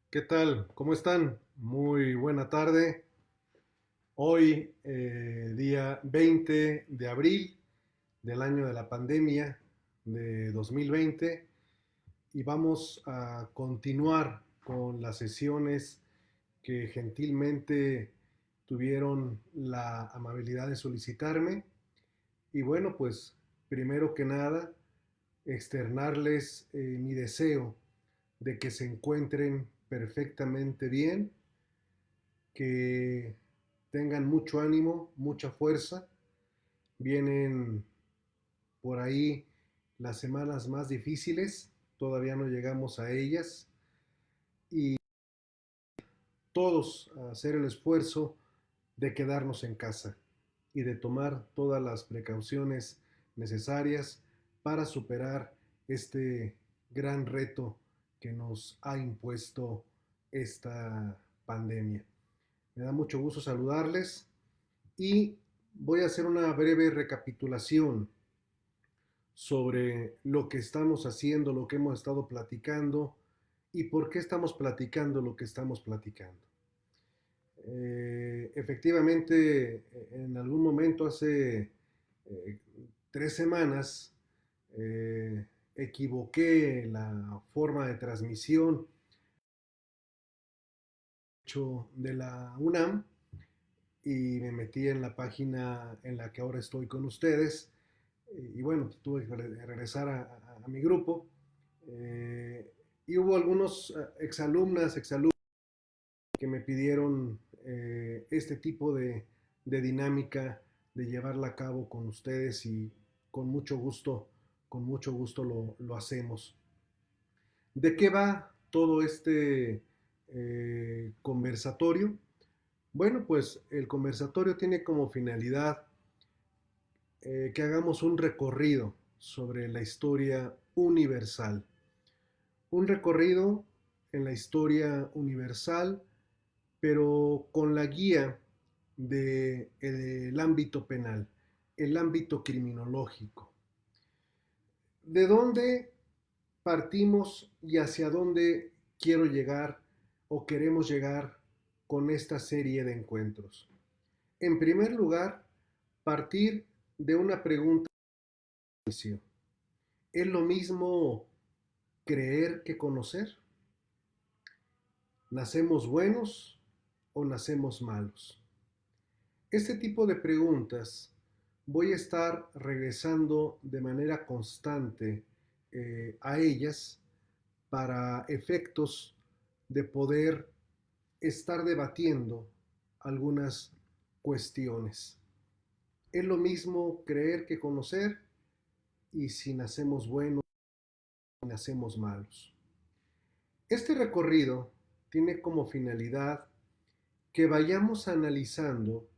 ¿Qué tal? ¿Cómo están? Muy buena tarde. Hoy, día 20 de abril del año de la pandemia de 2020, y vamos a continuar con las sesiones que gentilmente tuvieron la amabilidad de solicitarme. Y bueno, pues primero que nada, externarles mi deseo de que se encuentren perfectamente bien, que tengan mucho ánimo, mucha fuerza. Vienen por ahí las semanas más difíciles, todavía no llegamos a ellas, y todos a hacer el esfuerzo de quedarnos en casa y de tomar todas las precauciones necesarias para superar este gran reto que nos ha impuesto esta pandemia. Me da mucho gusto saludarles y voy a hacer una breve recapitulación sobre lo que estamos haciendo, lo que hemos estado platicando y por qué estamos platicando lo que estamos platicando. Efectivamente, en algún momento hace 3 semanas, equivoqué la forma de transmisión de la UNAM y me metí en la página en la que ahora estoy con ustedes. Y bueno, tuve que regresar a mi grupo. eh, y hubo algunos exalumnos que me pidieron este tipo de dinámica de llevarla a cabo con ustedes, y con mucho gusto, lo hacemos. ¿De qué va todo este conversatorio? Bueno, pues el conversatorio tiene como finalidad que hagamos un recorrido sobre la historia universal. Un recorrido en la historia universal, pero con la guía del ámbito penal, el ámbito criminológico. ¿De dónde partimos y hacia dónde quiero llegar o queremos llegar con esta serie de encuentros? En primer lugar, partir de una pregunta. ¿Es lo mismo creer que conocer? ¿Nacemos buenos o nacemos malos? Este tipo de preguntas voy a estar regresando de manera constante a ellas, para efectos de poder estar debatiendo algunas cuestiones. ¿Es lo mismo creer que conocer? Y si nacemos buenos o nacemos malos. Este recorrido tiene como finalidad que vayamos analizando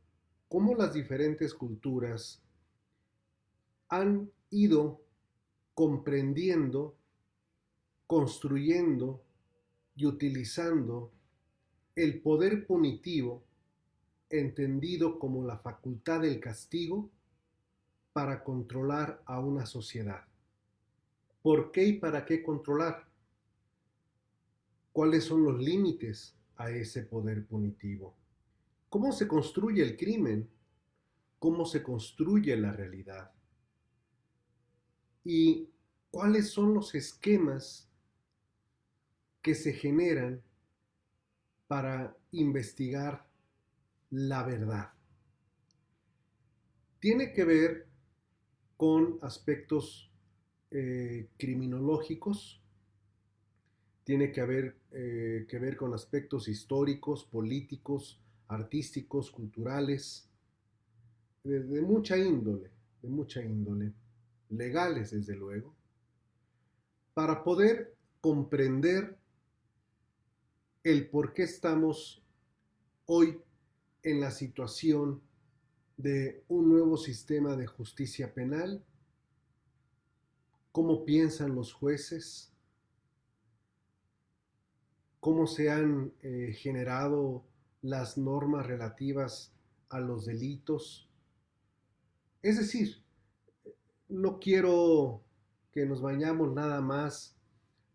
cómo las diferentes culturas han ido comprendiendo, construyendo y utilizando el poder punitivo, entendido como la facultad del castigo, para controlar a una sociedad. ¿Por qué y para qué controlar? ¿Cuáles son los límites a ese poder punitivo? ¿Cómo se construye el crimen? ¿Cómo se construye la realidad? ¿Y cuáles son los esquemas que se generan para investigar la verdad? Tiene que ver con aspectos criminológicos, tiene que ver con aspectos históricos, políticos, artísticos, culturales, de mucha índole, legales desde luego, para poder comprender el por qué estamos hoy en la situación de un nuevo sistema de justicia penal, cómo piensan los jueces, cómo se han generado las normas relativas a los delitos. Es decir, no quiero que nos vayamos nada más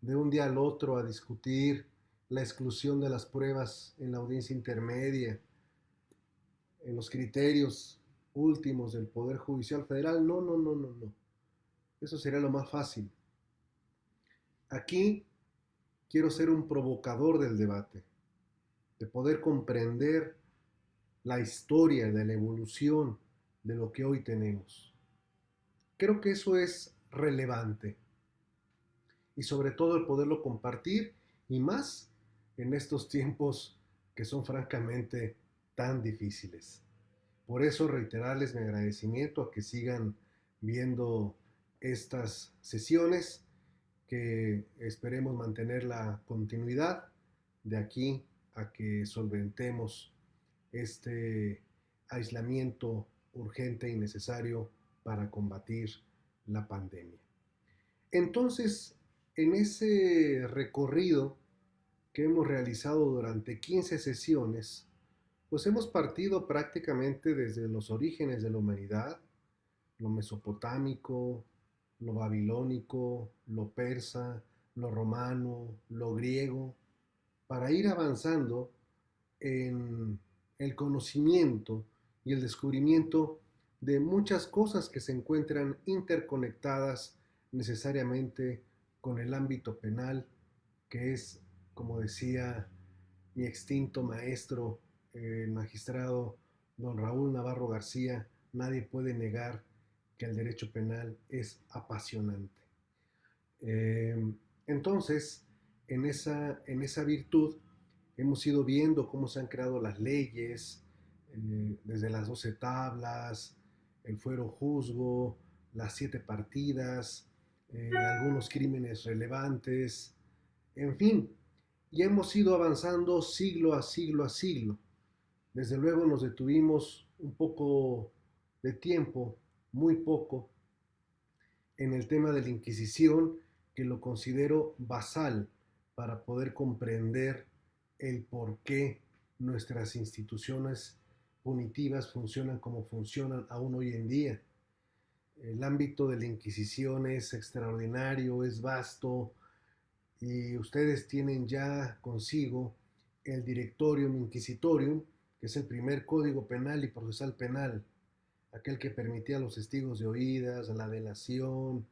de un día al otro a discutir la exclusión de las pruebas en la audiencia intermedia, en los criterios últimos del Poder Judicial Federal. No, no, no, no, no. Eso sería lo más fácil. Aquí quiero ser un provocador del debate, de poder comprender la historia de la evolución de lo que hoy tenemos. Creo que eso es relevante y sobre todo el poderlo compartir y más en estos tiempos que son francamente tan difíciles. Por eso reiterarles mi agradecimiento a que sigan viendo estas sesiones, que esperemos mantener la continuidad de aquí a que solventemos este aislamiento urgente y necesario para combatir la pandemia. Entonces, en ese recorrido que hemos realizado durante 15 sesiones, pues hemos partido prácticamente desde los orígenes de la humanidad, lo mesopotámico, lo babilónico, lo persa, lo romano, lo griego, para ir avanzando en el conocimiento y el descubrimiento de muchas cosas que se encuentran interconectadas necesariamente con el ámbito penal, que es, como decía mi extinto maestro, el magistrado don Raúl Navarro García, nadie puede negar que el derecho penal es apasionante. Eh, entonces, en esa virtud, hemos ido viendo cómo se han creado las leyes, desde las 12 tablas, el fuero juzgo, las 7 partidas, algunos crímenes relevantes, en fin, y hemos ido avanzando siglo a siglo a siglo. Desde luego nos detuvimos un poco de tiempo, muy poco, en el tema de la Inquisición, que lo considero basal para poder comprender el por qué nuestras instituciones punitivas funcionan como funcionan aún hoy en día. El ámbito de la Inquisición es extraordinario, es vasto, y ustedes tienen ya consigo el Directorium Inquisitorium, que es el primer código penal y procesal penal, aquel que permitía a los testigos de oídas, a la delación,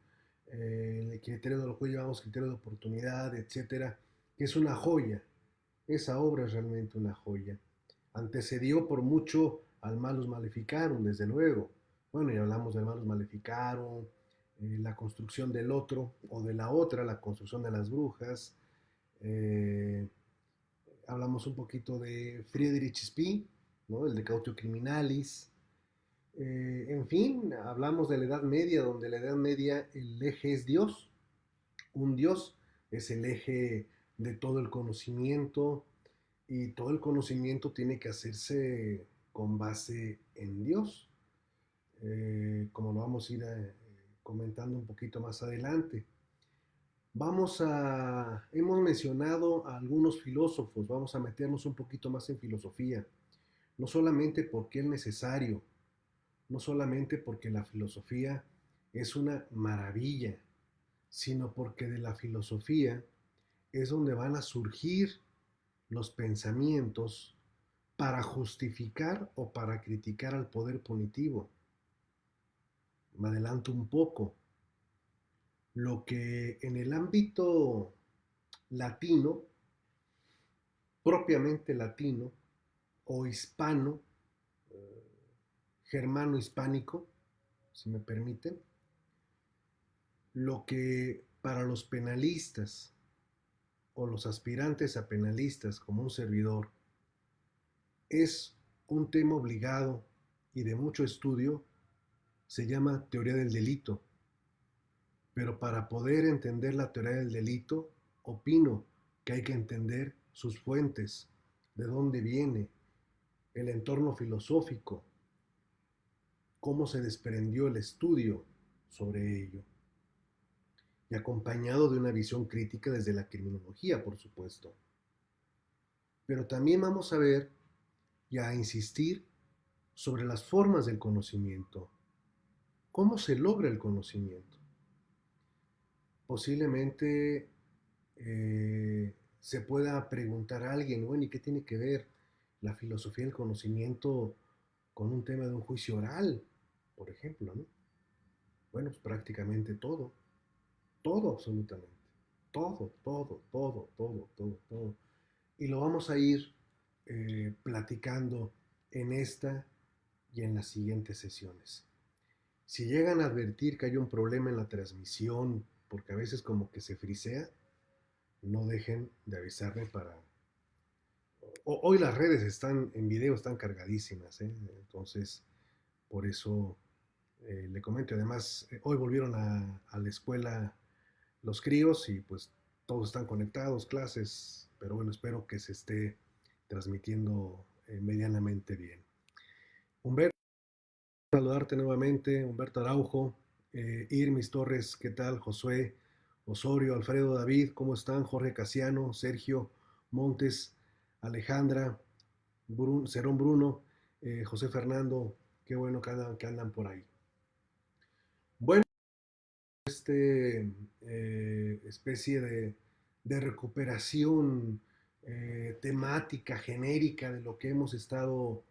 el criterio de lo que llamamos criterio de oportunidad, etcétera, que es una joya. Esa obra es realmente una joya. Antecedió por mucho al Malus Maleficarum, desde luego. Bueno, y hablamos del Malus Maleficarum, la construcción del otro o de la otra, la construcción de las brujas. Eh, Hablamos un poquito de Friedrich Spee, ¿no? El de Cautio Criminalis. En fin, hablamos de la Edad Media, donde la Edad Media el eje es Dios. Un Dios es el eje de todo el conocimiento y todo el conocimiento tiene que hacerse con base en Dios, como lo vamos a ir comentando un poquito más adelante. Hemos mencionado a algunos filósofos, vamos a meternos un poquito más en filosofía, no solamente porque es necesario, no solamente porque la filosofía es una maravilla, sino porque de la filosofía es donde van a surgir los pensamientos para justificar o para criticar al poder punitivo. Me adelanto un poco. Lo que en el ámbito latino, propiamente latino, o hispano, germano-hispánico, si me permiten, lo que para los penalistas o los aspirantes a penalistas como un servidor es un tema obligado y de mucho estudio, se llama teoría del delito. Pero para poder entender la teoría del delito, opino que hay que entender sus fuentes, de dónde viene, el entorno filosófico, cómo se desprendió el estudio sobre ello, y acompañado de una visión crítica desde la criminología, por supuesto. Pero también vamos a ver y a insistir sobre las formas del conocimiento, cómo se logra el conocimiento. Posiblemente se pueda preguntar a alguien, bueno, ¿y qué tiene que ver la filosofía del conocimiento con un tema de un juicio oral, por ejemplo, ¿no? Bueno, pues prácticamente todo, todo absolutamente, todo. Y lo vamos a ir platicando en esta y en las siguientes sesiones. Si llegan a advertir que hay un problema en la transmisión, porque a veces como que se frisea, no dejen de avisarme para... Hoy las redes están en video, están cargadísimas, ¿eh? Entonces, por eso le comento. Además, hoy volvieron a la escuela los críos y pues todos están conectados, clases, pero bueno, espero que se esté transmitiendo medianamente bien. Humberto, saludarte nuevamente, Humberto Araujo, Irmis Torres, ¿qué tal? Josué Osorio, Alfredo David, ¿cómo están? Jorge Casiano, Sergio Montes, Alejandra, Cerón Bruno, José Fernando, qué bueno que andan por ahí. Bueno, especie de recuperación temática, genérica de lo que hemos estado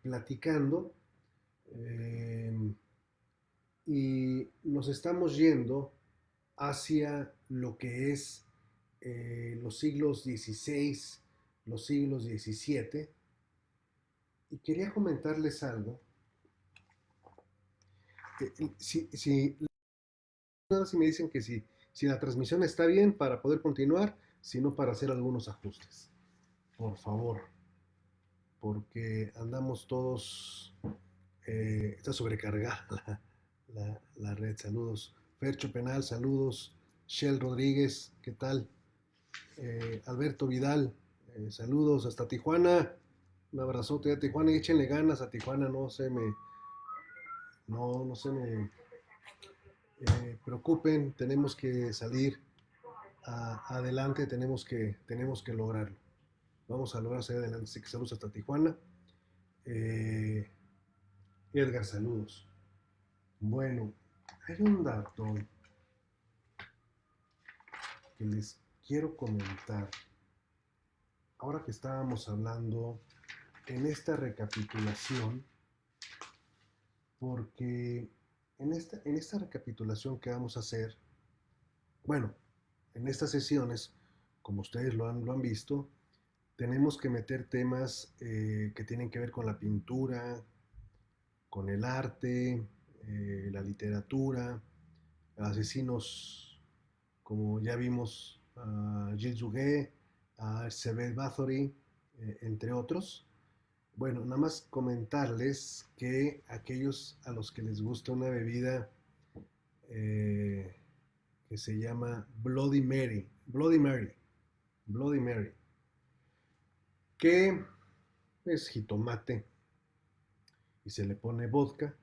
platicando. Eh, y nos estamos yendo hacia lo que es los siglos XVI, los siglos XVII, y quería comentarles algo. Si me dicen que si la transmisión está bien para poder continuar, sino para hacer algunos ajustes. Por favor, porque andamos todos, está sobrecargada la red. Saludos. Fercho Penal, saludos. Shell Rodríguez, ¿qué tal? Alberto Vidal, saludos hasta Tijuana. Un abrazote a Tijuana y échenle ganas a Tijuana, no se me preocupen, tenemos que salir adelante, tenemos que lograrlo. Vamos a lograr salir adelante. Así que saludos hasta Tijuana. Eh, Edgar, saludos. Bueno, hay un dato que les quiero comentar. Ahora que estábamos hablando en esta recapitulación, porque en esta recapitulación que vamos a hacer, bueno, en estas sesiones, como ustedes lo han visto, tenemos que meter temas que tienen que ver con la pintura, con el arte, la literatura, asesinos como ya vimos a Gilles Jouget, a Sebet Bathory, entre otros. Bueno, nada más comentarles que aquellos a los que les gusta una bebida eh, que se llama Bloody Mary, que es jitomate y se le pone vodka,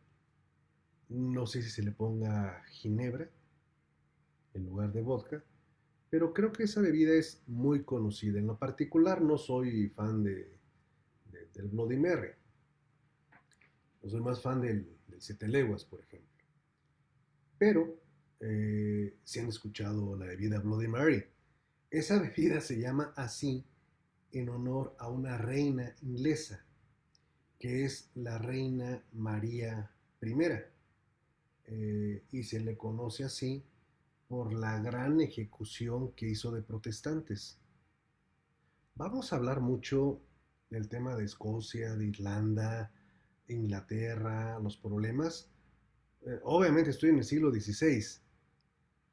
no sé si se le ponga ginebra en lugar de vodka, pero creo que esa bebida es muy conocida. En lo particular no soy fan del Bloody Mary, no soy más fan del Siete Leguas, por ejemplo. Pero si han escuchado la bebida Bloody Mary, esa bebida se llama así en honor a una reina inglesa, que es la reina María I, y se le conoce así por la gran ejecución que hizo de protestantes. Vamos a hablar mucho del tema de Escocia, de Irlanda, Inglaterra, los problemas. Obviamente estoy en el siglo XVI,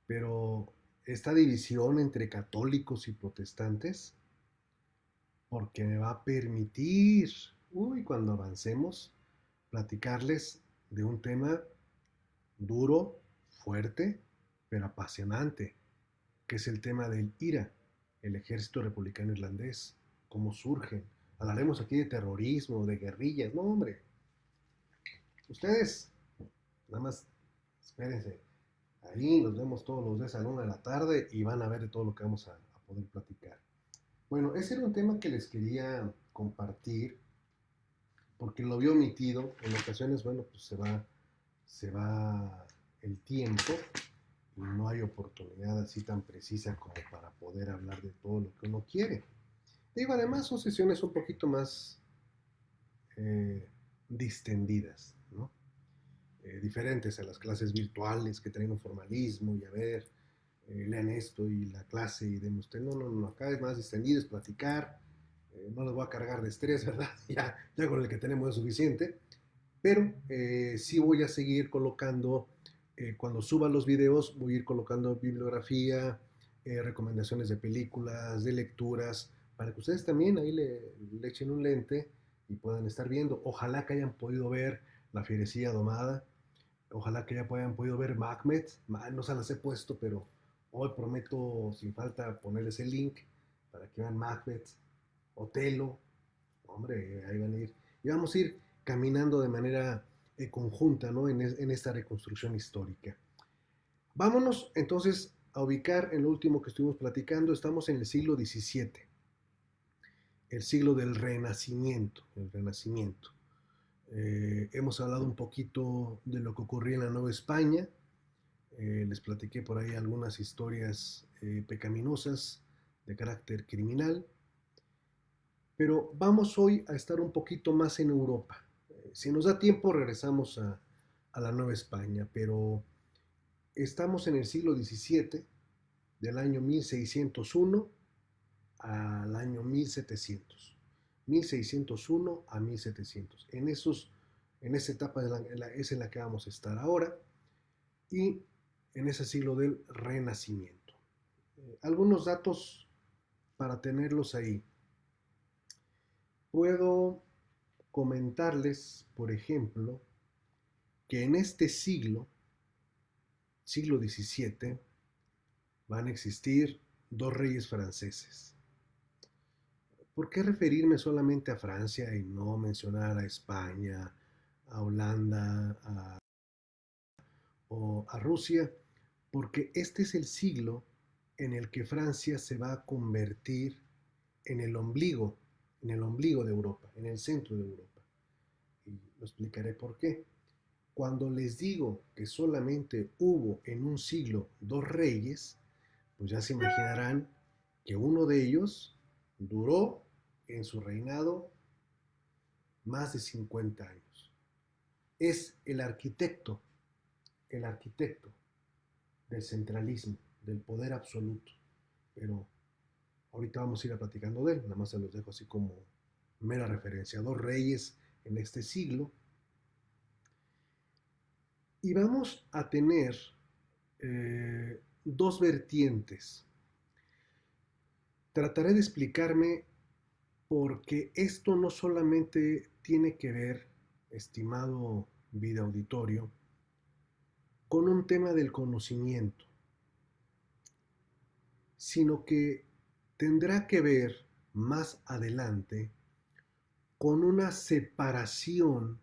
pero esta división entre católicos y protestantes, porque me va a permitir, cuando avancemos, platicarles de un tema duro, fuerte, pero apasionante, que es el tema del IRA, el Ejército Republicano Irlandés, cómo surgen. Hablaremos aquí de terrorismo, de guerrillas, no hombre. Ustedes, nada más, espérense. Ahí nos vemos todos los días a la 1 de la tarde y van a ver de todo lo que vamos a poder platicar. Bueno, ese era un tema que les quería compartir porque lo había omitido. En ocasiones, bueno, pues se va el tiempo y no hay oportunidad así tan precisa como para poder hablar de todo lo que uno quiere. Digo, además son sesiones un poquito más eh, distendidas, ¿no? Diferentes a las clases virtuales que traen un formalismo y a ver, lean esto y la clase y den usted, no, no, no, acá es más distendido, es platicar, no les voy a cargar de estrés, ¿verdad? Ya con el que tenemos es suficiente, pero sí voy a seguir colocando, cuando suba los videos, voy a ir colocando bibliografía, recomendaciones de películas, de lecturas, para que ustedes también ahí le echen un lente y puedan estar viendo. Ojalá que hayan podido ver La Fierecilla Domada, ojalá que ya hayan podido ver Macbeth, no se las he puesto, pero hoy prometo sin falta ponerles el link para que vean Macbeth, Otelo, hombre, ahí van a ir. Y vamos a ir caminando de manera conjunta, ¿no? En esta reconstrucción histórica. Vámonos entonces a ubicar en lo último que estuvimos platicando. Estamos en el siglo XVII, el siglo del Renacimiento, el Renacimiento. Hemos hablado un poquito de lo que ocurría en la Nueva España. Les platiqué por ahí algunas historias pecaminosas de carácter criminal. Pero vamos hoy a estar un poquito más en Europa. Si nos da tiempo, regresamos a la Nueva España, pero estamos en el siglo XVII, del año 1601 al año 1700. 1601 a 1700. En esa etapa es en la que vamos a estar ahora y en ese siglo del Renacimiento. Algunos datos para tenerlos ahí. Puedo comentarles, por ejemplo, que en este siglo XVII, van a existir dos reyes franceses. ¿Por qué referirme solamente a Francia y no mencionar a España, a Holanda o a Rusia? Porque este es el siglo en el que Francia se va a convertir en en el ombligo de Europa, en el centro de Europa. Y lo explicaré por qué. Cuando les digo que solamente hubo en un siglo dos reyes, pues ya se imaginarán que uno de ellos duró en su reinado más de 50 años. Es el arquitecto del centralismo, del poder absoluto. Pero ahorita vamos a ir a platicando de él, nada más se los dejo así como mera referencia. Dos reyes en este siglo. Y vamos a tener dos vertientes. Trataré de explicarme porque esto no solamente tiene que ver, estimado vida auditorio, con un tema del conocimiento, sino que tendrá que ver más adelante con una separación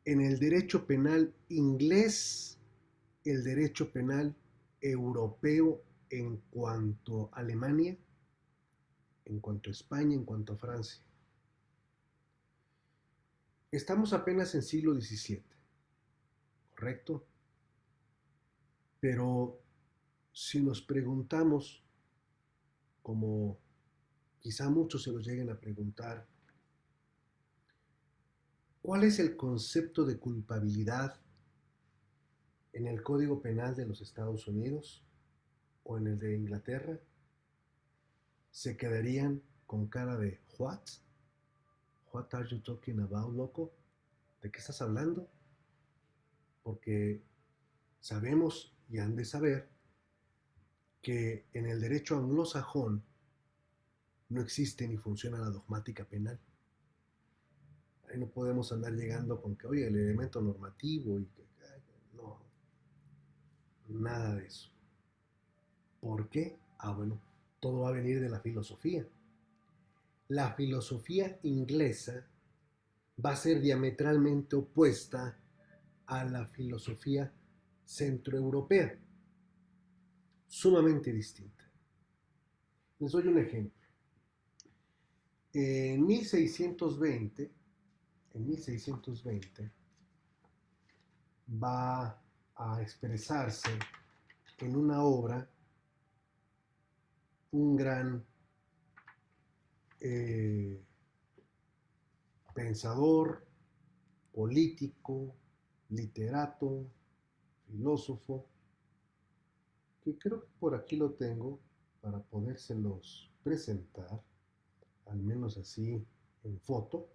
en el derecho penal inglés, el derecho penal europeo en cuanto a Alemania, en cuanto a España, en cuanto a Francia. Estamos apenas en siglo XVII, ¿correcto? Pero si nos preguntamos, como quizá muchos se lo lleguen a preguntar, ¿cuál es el concepto de culpabilidad en el Código Penal de los Estados Unidos o en el de Inglaterra? Se quedarían con cara de ¿what? ¿What are you talking about, loco? ¿De qué estás hablando? Porque sabemos y han de saber que en el derecho anglosajón no existe ni funciona la dogmática penal. Ahí no podemos andar llegando con que, oye, el elemento normativo y que, no, nada de eso. ¿Por qué? Bueno, todo va a venir de la filosofía. La filosofía inglesa va a ser diametralmente opuesta a la filosofía centroeuropea, sumamente distinta. Les doy un ejemplo. En 1620, va a expresarse en una obra un gran eh, pensador, político, literato, filósofo, que creo que por aquí lo tengo para podérselos presentar, al menos así en foto.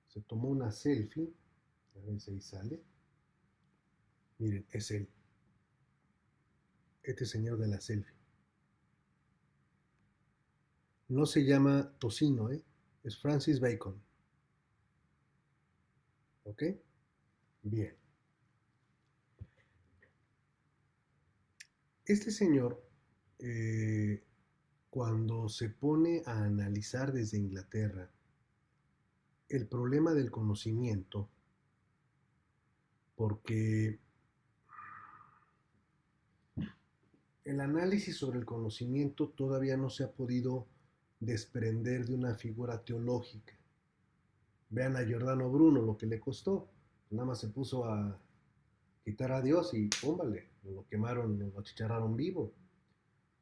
Se tomó una selfie, a ver si ahí sale. Miren, es él, este señor de la selfie. No se llama Tocino, ¿eh? Es Francis Bacon. ¿Ok? Bien. Este señor, eh, cuando se pone a analizar desde Inglaterra el problema del conocimiento, porque el análisis sobre el conocimiento todavía no se ha podido desprender de una figura teológica. Vean a Giordano Bruno lo que le costó. Nada más se puso a quitar a Dios y póngale, lo quemaron, lo achicharraron vivo.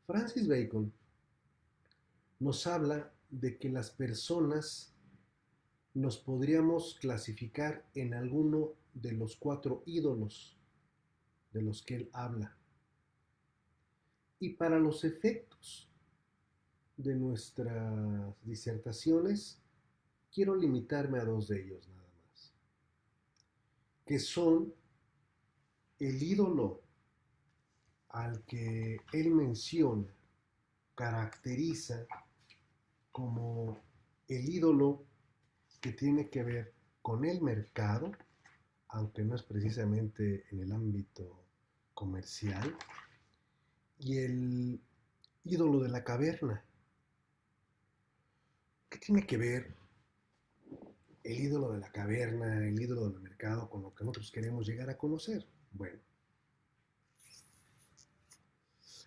Francis Bacon nos habla de que las personas nos podríamos clasificar en alguno de los 4 ídolos de los que él habla. Y para los efectos de nuestras disertaciones, quiero limitarme a 2 de ellos nada más, que son el ídolo al que él menciona, caracteriza como el ídolo que tiene que ver con el mercado, aunque no es precisamente en el ámbito comercial, y el ídolo de la caverna. ¿Qué tiene que ver el ídolo de la caverna, el ídolo del mercado con lo que nosotros queremos llegar a conocer? Bueno,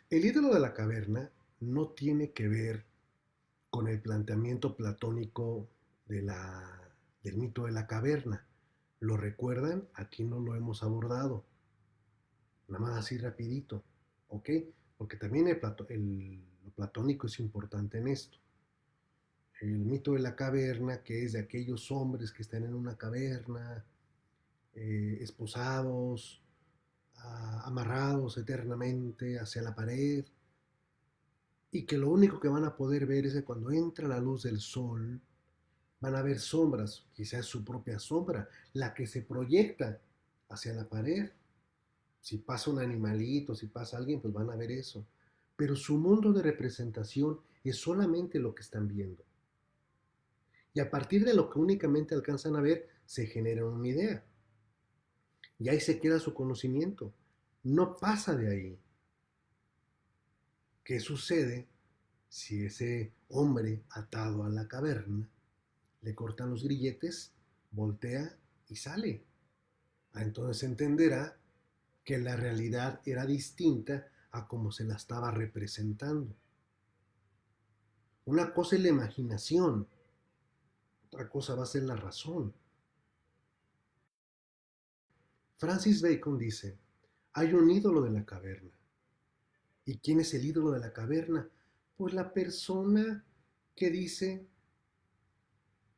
el ídolo de la caverna no tiene que ver con el planteamiento platónico del mito de la caverna. ¿Lo recuerdan? Aquí no lo hemos abordado. Nada más así rapidito, ¿ok? Porque también lo platónico es importante en esto. El mito de la caverna, que es de aquellos hombres que están en una caverna, esposados, amarrados eternamente hacia la pared, y que lo único que van a poder ver es que cuando entra la luz del sol, van a ver sombras, quizás su propia sombra, la que se proyecta hacia la pared. Si pasa un animalito, si pasa alguien, pues van a ver eso. Pero su mundo de representación es solamente lo que están viendo. Y a partir de lo que únicamente alcanzan a ver, se genera una idea. Y ahí se queda su conocimiento. No pasa de ahí. ¿Qué sucede si ese hombre atado a la caverna le cortan los grilletes, voltea y sale? Entonces entenderá que la realidad era distinta a como se la estaba representando. Una cosa es la imaginación, otra cosa va a ser la razón. Francis Bacon dice, hay un ídolo de la caverna. ¿Y quién es el ídolo de la caverna? Pues la persona que dice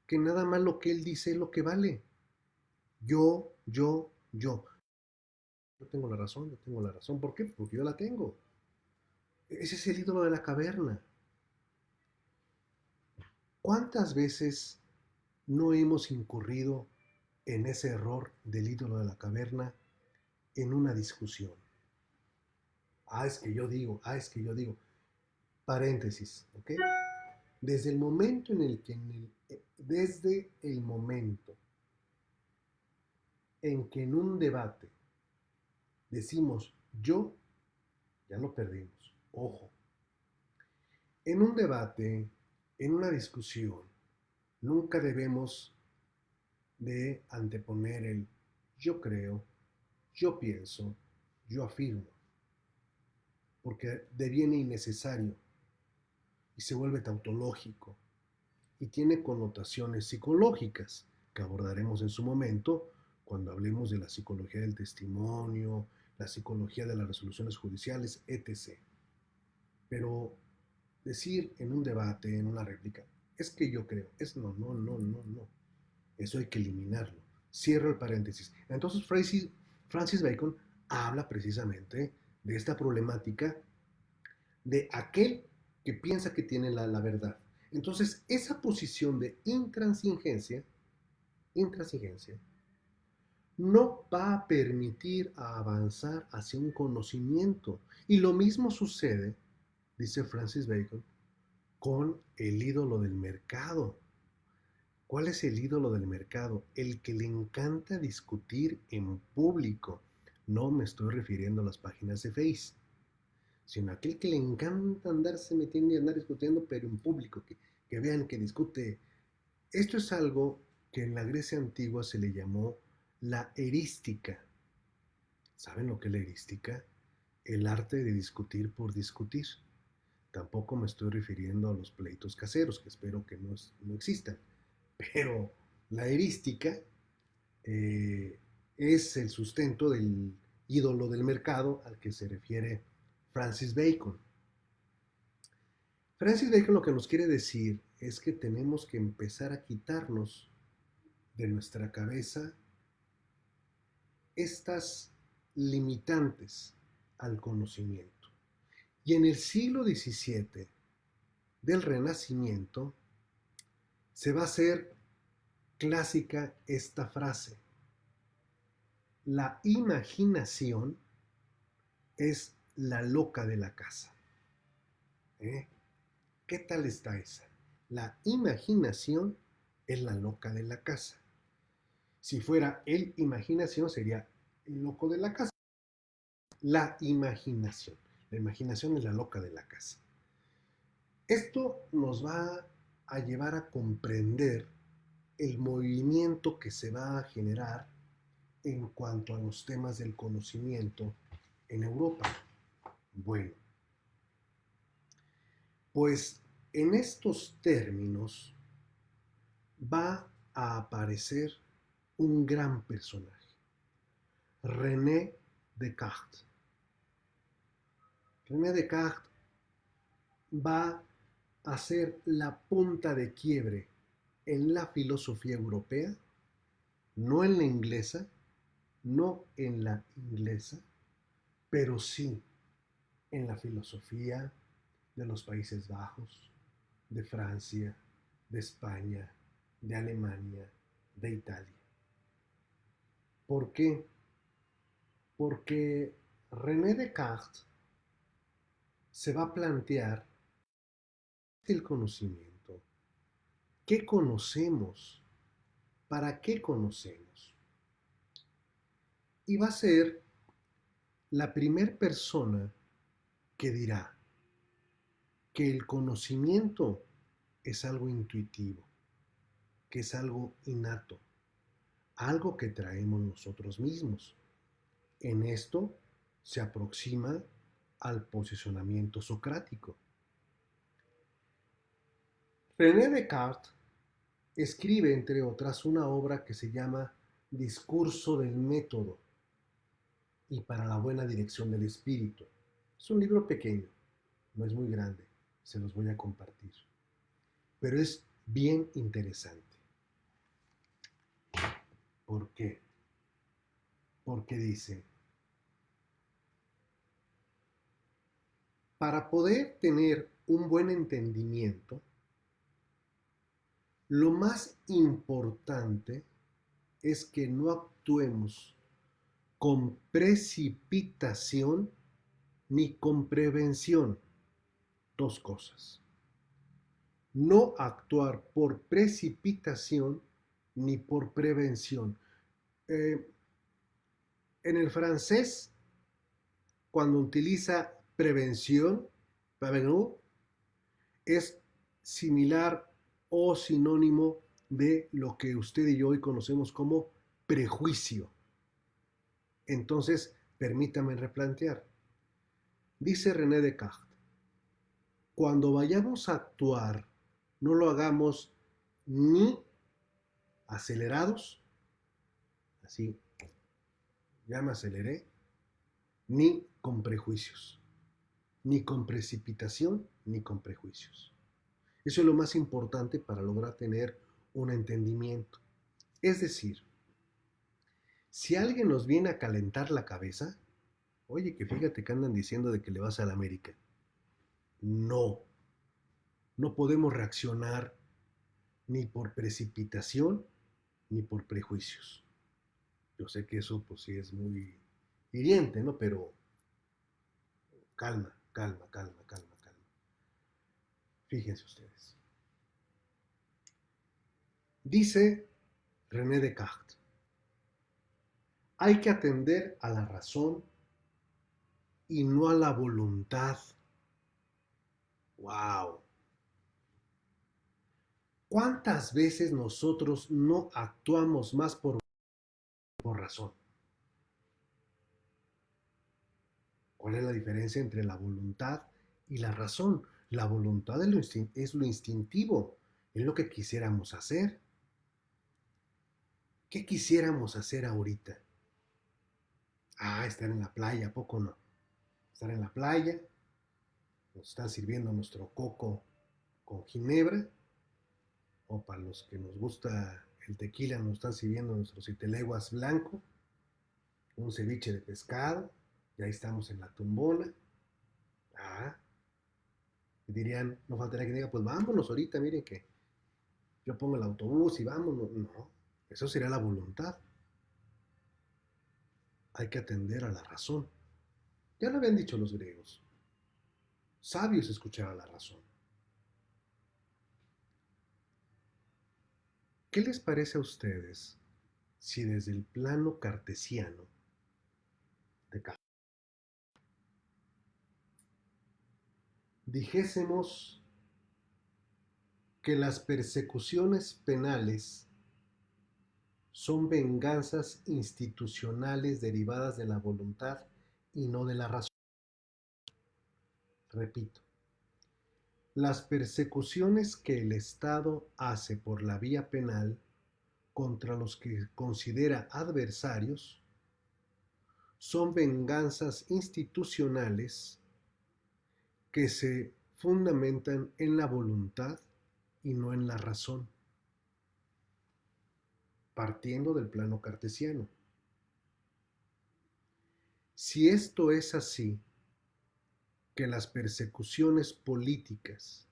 que nada más lo que él dice es lo que vale. Yo, yo, yo. Yo tengo la razón, yo tengo la razón. ¿Por qué? Porque yo la tengo. Ese es el ídolo de la caverna. ¿Cuántas veces no hemos incurrido en ese error del ídolo de la caverna en una discusión? Es que yo digo, es que yo digo. Paréntesis, ¿ok? Desde el momento en el que, desde el momento en que en un debate decimos yo, ya lo perdimos. Ojo, en un debate, en una discusión, nunca debemos de anteponer el yo creo, yo pienso, yo afirmo, porque deviene innecesario y se vuelve tautológico y tiene connotaciones psicológicas que abordaremos en su momento cuando hablemos de la psicología del testimonio, la psicología de las resoluciones judiciales, etc. Pero decir en un debate, en una réplica, es que yo creo, es no, no, no, no, no. Eso hay que eliminarlo. Cierro el paréntesis. Entonces Francis Bacon habla precisamente de esta problemática de aquel que piensa que tiene la verdad. Entonces, esa posición de intransigencia, no va a permitir avanzar hacia un conocimiento. Y lo mismo sucede, dice Francis Bacon, con el ídolo del mercado. ¿Cuál es el ídolo del mercado? El que le encanta discutir en público. No me estoy refiriendo a las páginas de Face, sino aquel que le encanta andarse metiendo y andar discutiendo, pero en público, que vean que discute. Esto es algo que en la Grecia antigua se le llamó la erística. ¿Saben lo que es la erística? El arte de discutir por discutir. Tampoco me estoy refiriendo a los pleitos caseros, que espero que no existan. Pero la erística es el sustento del ídolo del mercado al que se refiere Francis Bacon. Francis Bacon lo que nos quiere decir es que tenemos que empezar a quitarnos de nuestra cabeza estas limitantes al conocimiento. Y en el siglo XVII del Renacimiento se va a hacer clásica esta frase: la imaginación es la loca de la casa. ¿Eh? ¿Qué tal está esa? La imaginación es la loca de la casa. Si fuera el imaginación, sería el loco de la casa. La imaginación. La imaginación es la loca de la casa. Esto nos va a llevar a comprender el movimiento que se va a generar en cuanto a los temas del conocimiento en Europa. Bueno, pues en estos términos va a aparecer un gran personaje, René Descartes. René Descartes va a ser la punta de quiebre en la filosofía europea, no en la inglesa, pero sí en la filosofía de los Países Bajos, de Francia, de España, de Alemania, de Italia. ¿Por qué? Porque René Descartes se va a plantear el conocimiento. ¿Qué conocemos? ¿Para qué conocemos? Y va a ser la primera persona que dirá que el conocimiento es algo intuitivo, que es algo innato, algo que traemos nosotros mismos. En esto se aproxima al posicionamiento socrático. René Descartes escribe, entre otras, una obra que se llama Discurso del método y para la buena dirección del espíritu. Es un libro pequeño, no es muy grande, se los voy a compartir, pero es bien interesante. ¿Por qué? Porque dice: para poder tener un buen entendimiento, lo más importante es que no actuemos con precipitación ni con prevención. Dos cosas. No actuar por precipitación ni por prevención. En el francés, cuando utiliza prevención, es similar o sinónimo de lo que usted y yo hoy conocemos como prejuicio. Entonces, permítame replantear. Dice René Descartes: cuando vayamos a actuar, no lo hagamos ni acelerados, así, ya me aceleré, ni con prejuicios, ni con precipitación, ni con prejuicios. Eso es lo más importante para lograr tener un entendimiento. Es decir, si alguien nos viene a calentar la cabeza, oye, que fíjate que andan diciendo de que le vas a la América. No, no podemos reaccionar ni por precipitación ni por prejuicios. Yo sé que eso pues sí es muy hiriente, ¿no? Pero calma, calma, calma, calma, calma. Fíjense ustedes. Dice René Descartes, hay que atender a la razón y no a la voluntad. ¡Wow! ¿Cuántas veces nosotros no actuamos más por razón? ¿Cuál es la diferencia entre la voluntad y la razón? La voluntad es lo instintivo, es lo que quisiéramos hacer. ¿Qué quisiéramos hacer ahorita? Ah, estar en la playa, ¿a poco no? Estar en la playa, nos están sirviendo nuestro coco con ginebra, o para los que nos gusta el tequila, nos están sirviendo nuestro leguas blanco, un ceviche de pescado, ya estamos en la tumbona. Ah, dirían, no faltaría que diga, pues vámonos ahorita, miren que yo pongo el autobús y vámonos. No, eso sería la voluntad. Hay que atender a la razón. Ya lo habían dicho los griegos. Sabios escuchar a la razón. ¿Qué les parece a ustedes si desde el plano cartesiano de dijésemos que las persecuciones penales son venganzas institucionales derivadas de la voluntad y no de la razón? Repito, las persecuciones que el Estado hace por la vía penal contra los que considera adversarios son venganzas institucionales que se fundamentan en la voluntad y no en la razón, partiendo del plano cartesiano. Si esto es así, que las persecuciones políticas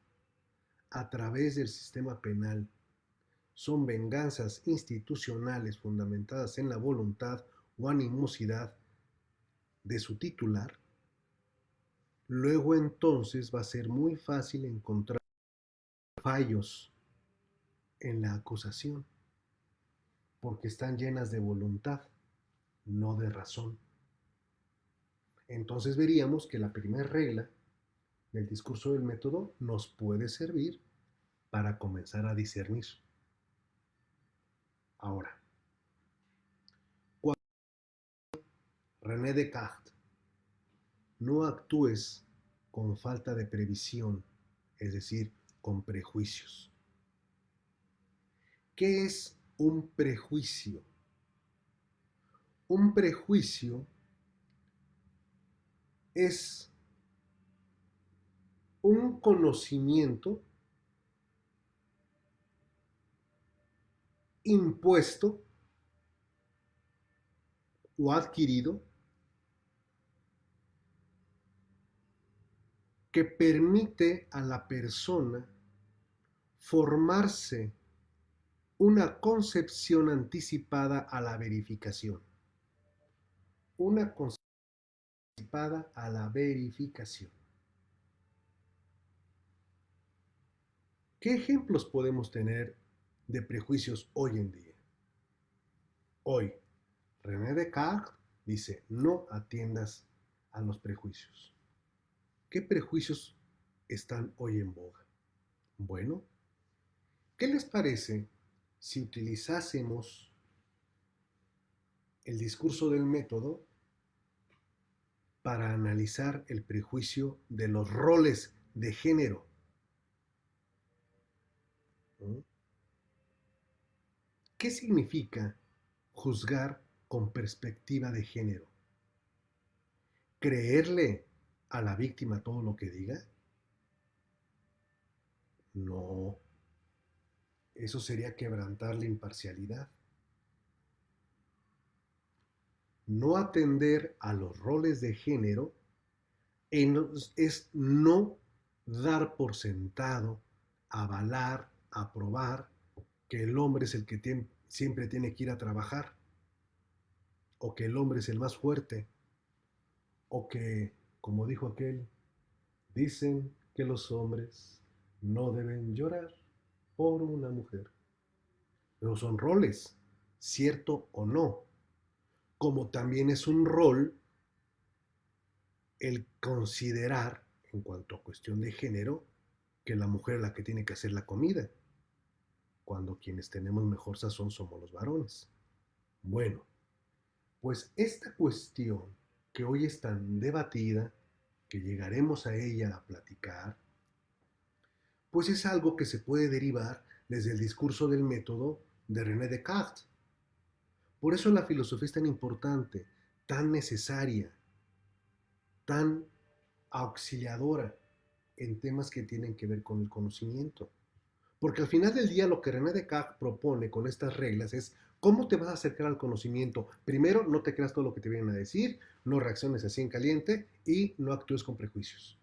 a través del sistema penal son venganzas institucionales fundamentadas en la voluntad o animosidad de su titular, luego entonces va a ser muy fácil encontrar fallos en la acusación, porque están llenas de voluntad, no de razón. Entonces veríamos que la primera regla del discurso del método nos puede servir para comenzar a discernir. Ahora, René Descartes, no actúes con falta de previsión, es decir, con prejuicios. ¿Qué es un prejuicio? Un prejuicio es un conocimiento impuesto o adquirido que permite a la persona formarse una concepción anticipada a la verificación. Una concepción anticipada a la verificación. ¿Qué ejemplos podemos tener de prejuicios hoy en día? Hoy, René Descartes dice, no atiendas a los prejuicios. ¿Qué prejuicios están hoy en boga? Bueno, ¿qué les parece si utilizásemos el discurso del método para analizar el prejuicio de los roles de género? ¿Qué significa juzgar con perspectiva de género. ¿Creerle a la víctima todo lo que diga? No, eso sería quebrantar la imparcialidad. No atender a los roles de género es no dar por sentado, avalar, aprobar que el hombre es el que siempre tiene que ir a trabajar, o que el hombre es el más fuerte, o que, como dijo aquel, dicen que los hombres no deben llorar por una mujer. Pero son roles, cierto o no, como también es un rol el considerar, en cuanto a cuestión de género, que la mujer es la que tiene que hacer la comida, cuando quienes tenemos mejor sazón somos los varones. Bueno, pues esta cuestión que hoy es tan debatida, que llegaremos a ella a platicar, pues es algo que se puede derivar desde el discurso del método de René Descartes. Por eso la filosofía es tan importante, tan necesaria, tan auxiliadora en temas que tienen que ver con el conocimiento. Porque al final del día lo que René Descartes propone con estas reglas es cómo te vas a acercar al conocimiento. Primero, no te creas todo lo que te vienen a decir, no reacciones así en caliente y no actúes con prejuicios.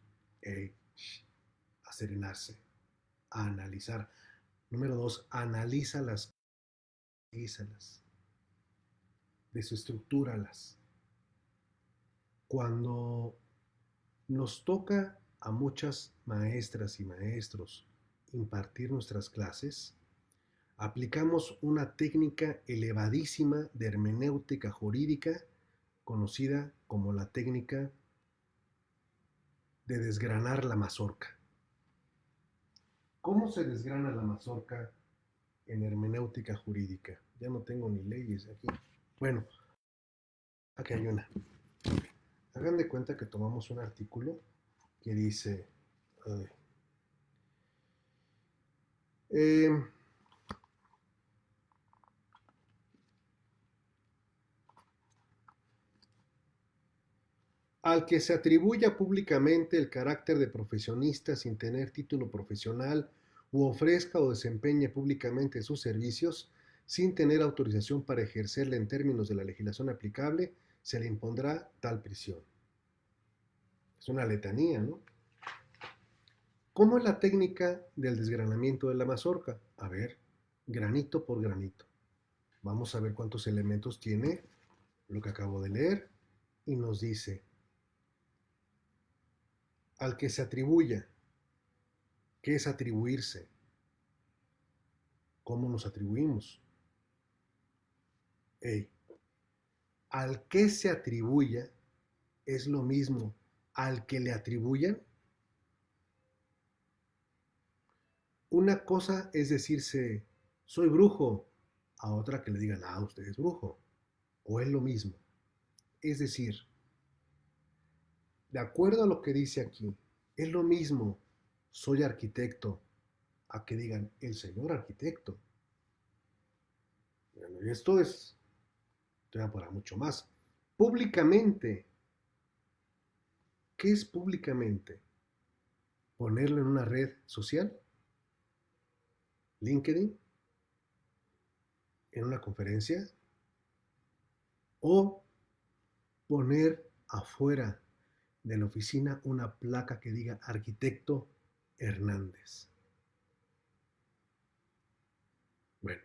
A serenarse, a analizar. Número dos, analízalas, desestructúralas. Cuando nos toca a muchas maestras y maestros impartir nuestras clases, aplicamos una técnica elevadísima de hermenéutica jurídica conocida como la técnica de desgranar la mazorca. ¿Cómo se desgrana la mazorca en hermenéutica jurídica? Ya no tengo ni leyes aquí. Bueno, aquí hay una. Hagan de cuenta que tomamos un artículo que dice... Eh, al que se atribuya públicamente el carácter de profesionista sin tener título profesional u ofrezca o desempeñe públicamente sus servicios sin tener autorización para ejercerla en términos de la legislación aplicable, se le impondrá tal prisión. Es una letanía, ¿no? ¿Cómo es la técnica del desgranamiento de la mazorca? A ver, granito por granito. Vamos a ver cuántos elementos tiene lo que acabo de leer y nos dice al que se atribuya. ¿Qué es atribuirse? ¿Cómo nos atribuimos? Hey, al que se atribuya es lo mismo al que le atribuyan. Una cosa es decirse, soy brujo, a otra que le digan, usted es brujo. O es lo mismo. Es decir, de acuerdo a lo que dice aquí, es lo mismo, soy arquitecto, a que digan, el señor arquitecto. Bueno, y esto es, todavía para mucho más. Públicamente, ¿qué es públicamente? Ponerlo en una red social, LinkedIn, en una conferencia, o poner afuera de la oficina una placa que diga arquitecto Hernández. Bueno,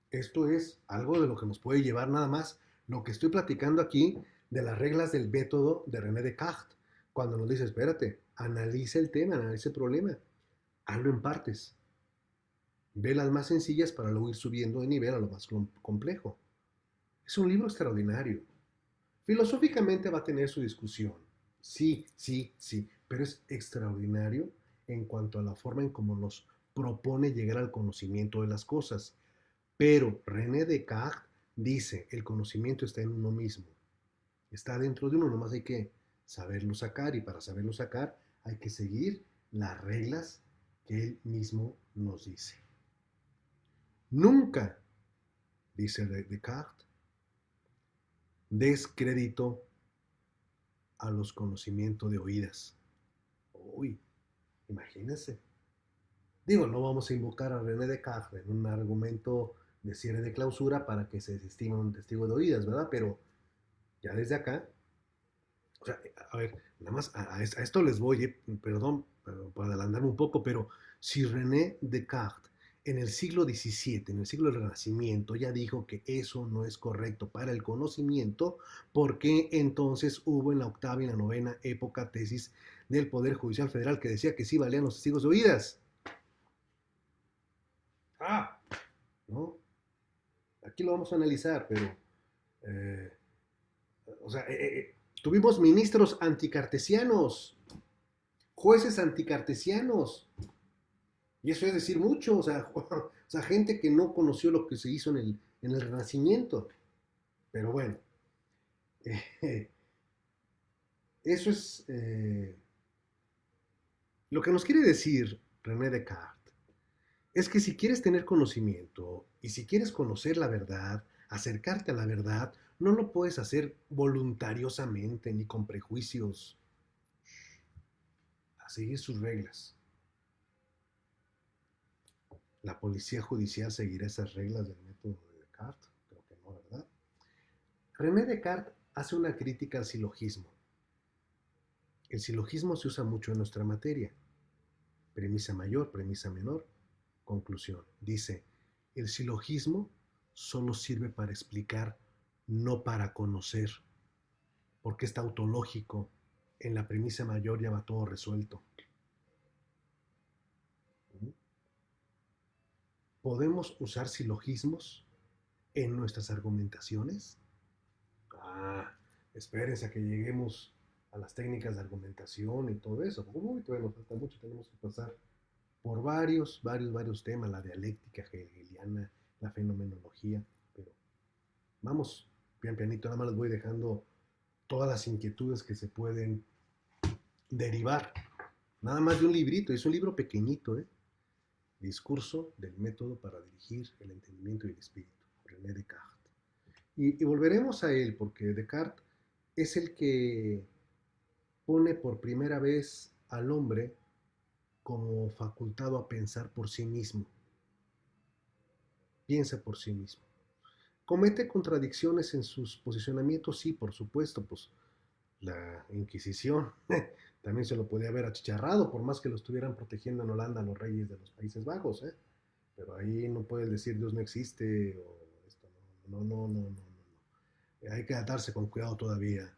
esto es algo de lo que nos puede llevar nada más lo que estoy platicando aquí de las reglas del método de René Descartes. Cuando nos dice, espérate, analiza el tema, analiza el problema, hazlo en partes. Ve las más sencillas para luego ir subiendo de nivel a lo más complejo. Es un libro extraordinario. Filosóficamente va a tener su discusión. Sí, sí, sí, pero es extraordinario en cuanto a la forma en cómo nos propone llegar al conocimiento de las cosas. Pero René Descartes dice, el conocimiento está en uno mismo. Está dentro de uno, nomás hay que saberlo sacar y para saberlo sacar hay que seguir las reglas que él mismo nos dice. Nunca, dice Descartes, descrédito a los conocimientos de oídas. Uy, imagínense. Digo, no vamos a invocar a René Descartes en un argumento de cierre de clausura para que se desestime un testigo de oídas, ¿verdad? Pero ya desde acá, o sea, a ver, nada más a esto les voy, perdón por adelantarme un poco, pero si René Descartes en el siglo XVII, en el siglo del Renacimiento, ya dijo que eso no es correcto para el conocimiento, ¿por qué entonces hubo en la octava y la novena época tesis del Poder Judicial Federal que decía que sí valían los testigos de oídas? Ah, ¿no? Aquí lo vamos a analizar, pero, eh, o sea, tuvimos ministros anticartesianos, jueces anticartesianos, y eso es decir mucho, o sea, o sea, gente que no conoció lo que se hizo en el Renacimiento. Pero bueno, eh, eso es lo que nos quiere decir René Descartes. Es que si quieres tener conocimiento y si quieres conocer la verdad, acercarte a la verdad, no lo puedes hacer voluntariosamente ni con prejuicios, a seguir sus reglas. ¿La policía judicial seguirá esas reglas del método de Descartes? Creo que no, ¿verdad? René Descartes hace una crítica al silogismo. El silogismo se usa mucho en nuestra materia. Premisa mayor, premisa menor, conclusión. Dice, el silogismo solo sirve para explicar, no para conocer, porque es tautológico. En la premisa mayor ya va todo resuelto. ¿Podemos usar silogismos en nuestras argumentaciones? Ah, espérense a que lleguemos a las técnicas de argumentación y todo eso. Uy, todavía nos falta mucho, tenemos que pasar por varios temas, la dialéctica hegeliana, la fenomenología, pero vamos, pian pianito, nada más les voy dejando todas las inquietudes que se pueden derivar. Nada más de un librito, es un libro pequeñito, ¿eh? Discurso del método para dirigir el entendimiento y el espíritu, René Descartes. Y volveremos a él, porque Descartes es el que pone por primera vez al hombre como facultado a pensar por sí mismo. Piensa por sí mismo. ¿Comete contradicciones en sus posicionamientos? Sí, por supuesto, pues la Inquisición también se lo podía haber achicharrado, por más que lo estuvieran protegiendo en Holanda los reyes de los Países Bajos, ¿eh? Pero ahí no puedes decir Dios no existe o esto, no. Hay que darse con cuidado todavía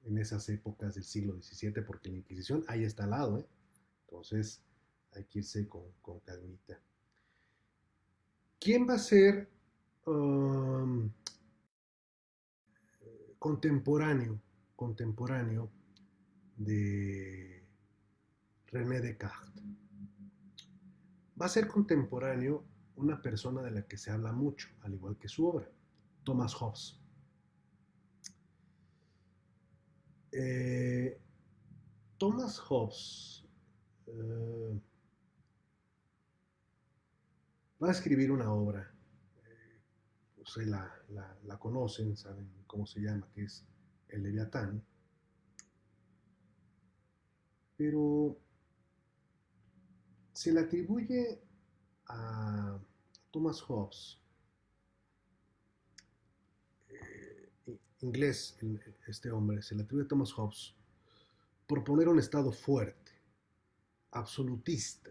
en esas épocas del siglo XVII, porque la Inquisición ahí está al lado, ¿eh? Entonces hay que irse con calmita. ¿Quién va a ser um, contemporáneo de René Descartes? Va a ser contemporáneo una persona de la que se habla mucho, al igual que su obra, Thomas Hobbes. Eh, Thomas Hobbes va a escribir una obra, ustedes la conocen, saben cómo se llama, que es El Leviatán, pero se le atribuye a Thomas Hobbes, inglés, este hombre, se le atribuye a Thomas Hobbes por poner un estado fuerte, absolutista.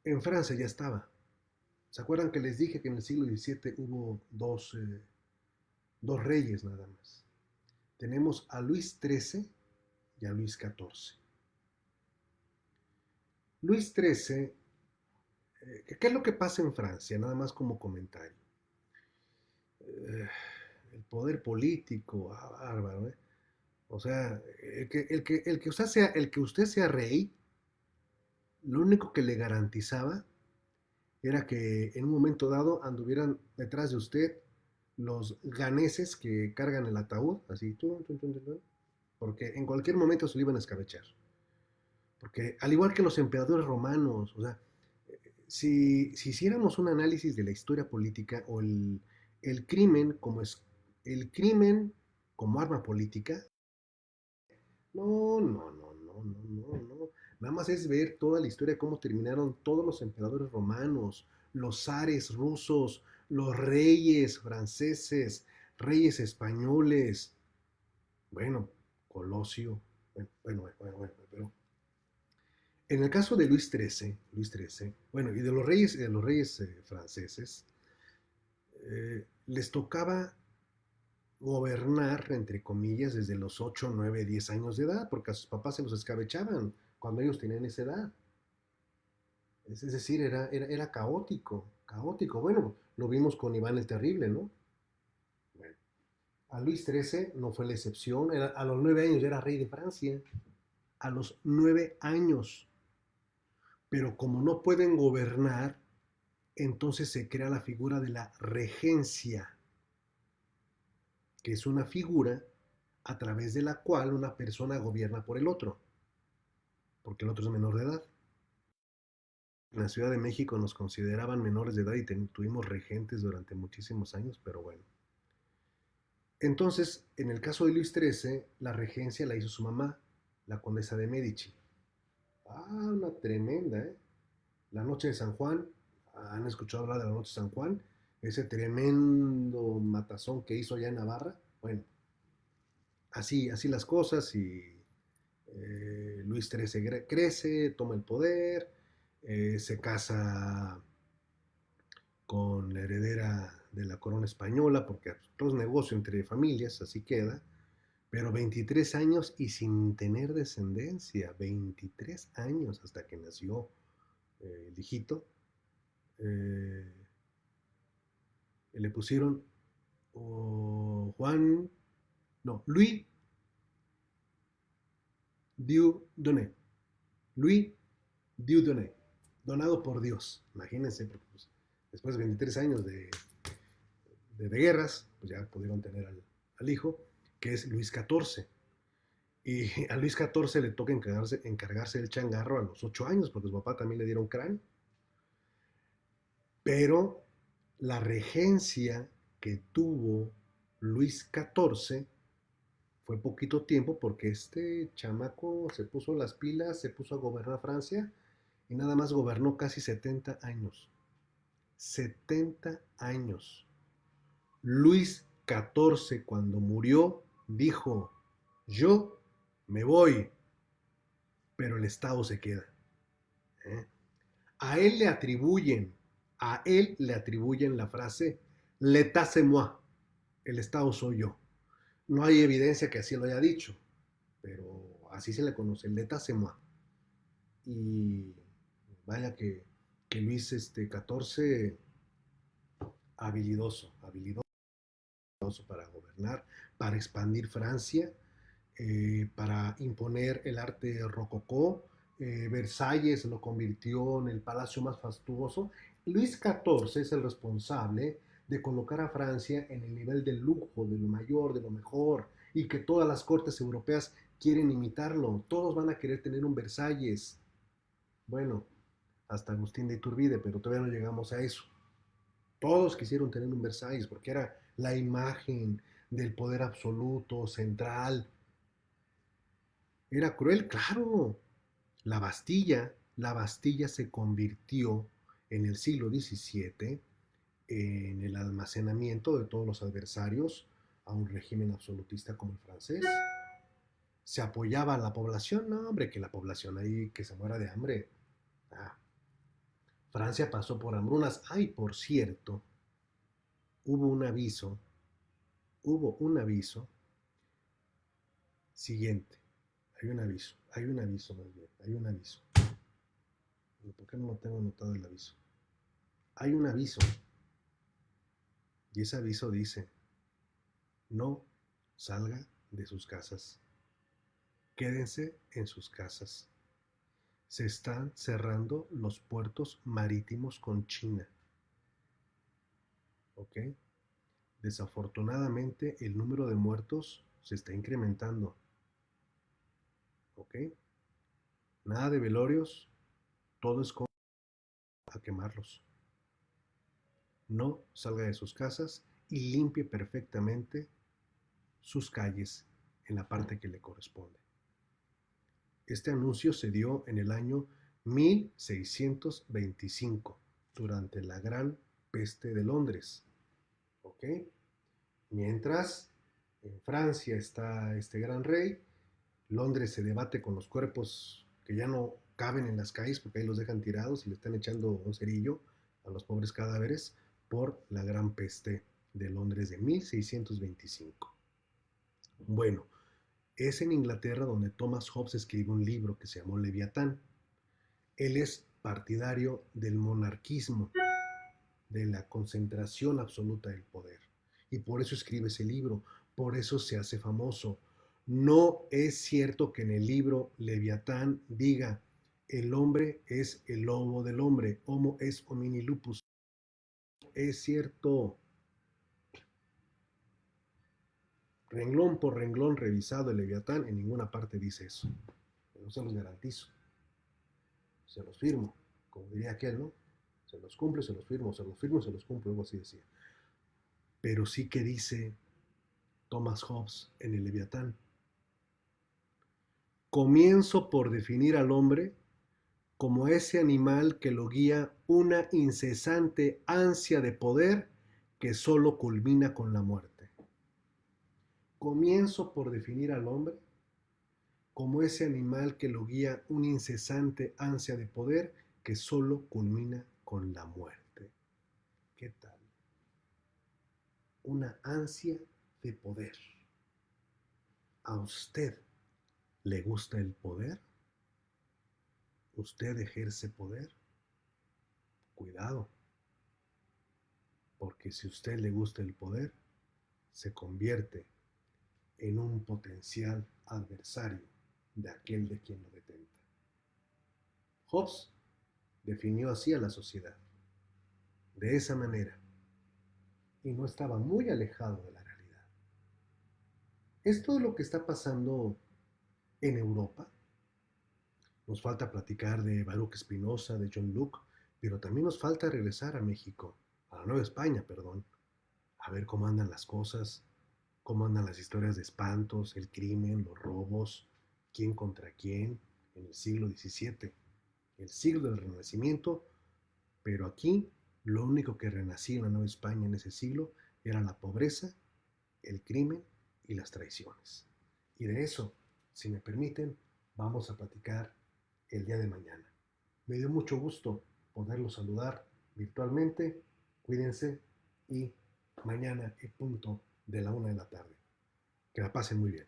En Francia ya estaba. ¿Se acuerdan que les dije que en el siglo XVII hubo dos reyes nada más? Tenemos a Luis XIII y a Luis XIV. Luis XIII, ¿qué es lo que pasa en Francia? Nada más como comentario. El poder político, bárbaro, ¿eh? O sea, el que usted sea rey, lo único que le garantizaba era que en un momento dado anduvieran detrás de usted los ganeses que cargan el ataúd, así, porque en cualquier momento se lo iban a escabechar. Porque al igual que los emperadores romanos, o sea, Si hiciéramos un análisis de la historia política o el crimen el crimen como arma política, no, no, no, no, no, no, no. Nada más es ver toda la historia, cómo terminaron todos los emperadores romanos, los zares rusos, los reyes franceses, reyes españoles. Bueno, Colosio. Pero en el caso de Luis XIII, bueno, y de los reyes franceses, les tocaba gobernar, entre comillas, desde los 8 9 10 años de edad, porque a sus papás se los escabechaban cuando ellos tenían esa edad. Es decir, era caótico, caótico. Bueno, lo vimos con Iván el Terrible, ¿no? Bueno, a Luis XIII no fue la excepción, a los 9 años ya era rey de Francia, a los 9 años. Pero como no pueden gobernar, entonces se crea la figura de la regencia, que es una figura a través de la cual una persona gobierna por el otro, porque el otro es menor de edad. En la Ciudad de México nos consideraban menores de edad y tuvimos regentes durante muchísimos años, pero bueno. Entonces, en el caso de Luis XIII, la regencia la hizo su mamá, la condesa de Medici. Ah, una tremenda, ¿eh? La noche de San Juan, ¿han escuchado hablar de la noche de San Juan? Ese tremendo matazón que hizo allá en Navarra. Bueno, así las cosas y Luis XIII crece, toma el poder, se casa con la heredera de la corona española, porque todo es negocio entre familias, así queda, pero 23 años y sin tener descendencia, 23 años hasta que nació el hijito, eh, le pusieron Juan, no, Louis Dieudonné, Louis Dieudonné, donado por Dios, imagínense, porque pues, después de 23 años de guerras, pues ya pudieron tener al hijo, que es Luis XIV. Y a Luis XIV le toca encargarse del changarro a los 8 años, porque su papá también le dieron cráneo. Pero la regencia que tuvo Luis XIV fue poquito tiempo porque este chamaco se puso las pilas, se puso a gobernar Francia y nada más gobernó casi 70 años. 70 años. Luis XIV cuando murió dijo, yo me voy, pero el Estado se queda. ¿Eh? A él le atribuyen, a él le atribuyen la frase, l'état c'est moi, el Estado soy yo. No hay evidencia que así lo haya dicho, pero así se le conoce, l'état c'est moi. Y vaya que Luis XIV, habilidoso para gobernar, para expandir Francia, para imponer el arte rococó. Versalles lo convirtió en el palacio más fastuoso. Luis XIV es el responsable de colocar a Francia en el nivel del lujo, de lo mayor, de lo mejor, y que todas las cortes europeas quieren imitarlo. Todos van a querer tener un Versalles. Bueno, hasta Agustín de Iturbide, pero todavía no llegamos a eso. Todos quisieron tener un Versalles porque era la imagen del poder absoluto, central. Era cruel, claro. La Bastilla se convirtió en el siglo XVII en el almacenamiento de todos los adversarios a un régimen absolutista como el francés. Se apoyaba a la población, no hombre, que la población ahí que se muera de hambre. Ah, Francia pasó por hambrunas. Ay, por cierto, hubo un aviso, hubo un aviso siguiente. Hay un aviso más bien, hay un aviso. ¿Por qué no lo tengo anotado el aviso? Hay un aviso y ese aviso dice, no salga de sus casas, quédense en sus casas. Se están cerrando los puertos marítimos con China, ¿ok? Desafortunadamente el número de muertos se está incrementando, ¿ok? Nada de velorios, todo es a quemarlos. No salga de sus casas y limpie perfectamente sus calles en la parte que le corresponde. Este anuncio se dio en el año 1625, durante la Gran Peste de Londres. ¿Ok? Mientras en Francia está este gran rey, Londres se debate con los cuerpos que ya no caben en las calles porque ahí los dejan tirados y le están echando un cerillo a los pobres cadáveres por la Gran Peste de Londres de 1625. Bueno, es en Inglaterra donde Thomas Hobbes escribe un libro que se llamó Leviatán. Él es partidario del monarquismo, de la concentración absoluta del poder. Y por eso escribe ese libro, por eso se hace famoso. No es cierto que en el libro Leviatán diga, el hombre es el lobo del hombre, homo es homini lupus. Es cierto, renglón por renglón revisado el Leviatán, en ninguna parte dice eso. No se los garantizo, se los firmo, como diría aquel, ¿no? Se los cumple, se los firmo, se los firmo, se los cumplo, algo así decía. Pero sí que dice Thomas Hobbes en el Leviatán. Comienzo por definir al hombre como ese animal que lo guía una incesante ansia de poder que solo culmina con la muerte. Comienzo por definir al hombre como ese animal que lo guía una incesante ansia de poder que solo culmina con la muerte. ¿Qué tal? Una ansia de poder. ¿A usted le gusta el poder? ¿Usted ejerce poder? Cuidado, porque si a usted le gusta el poder, se convierte en un potencial adversario de aquel de quien lo detenta. Hobbes definió así a la sociedad, de esa manera, y no estaba muy alejado de la realidad. Es todo lo que está pasando en Europa. Nos falta platicar de Baruch Spinoza, de John Locke, pero también nos falta regresar a México, a la Nueva España, perdón, a ver cómo andan las cosas, cómo andan las historias de espantos, el crimen, los robos, quién contra quién, en el siglo XVII, el siglo del Renacimiento, pero aquí lo único que renacía en la Nueva España en ese siglo era la pobreza, el crimen y las traiciones. Y de eso, si me permiten, vamos a platicar el día de mañana. Me dio mucho gusto poderlos saludar virtualmente. Cuídense y mañana en punto de la 1 de la tarde. Que la pasen muy bien.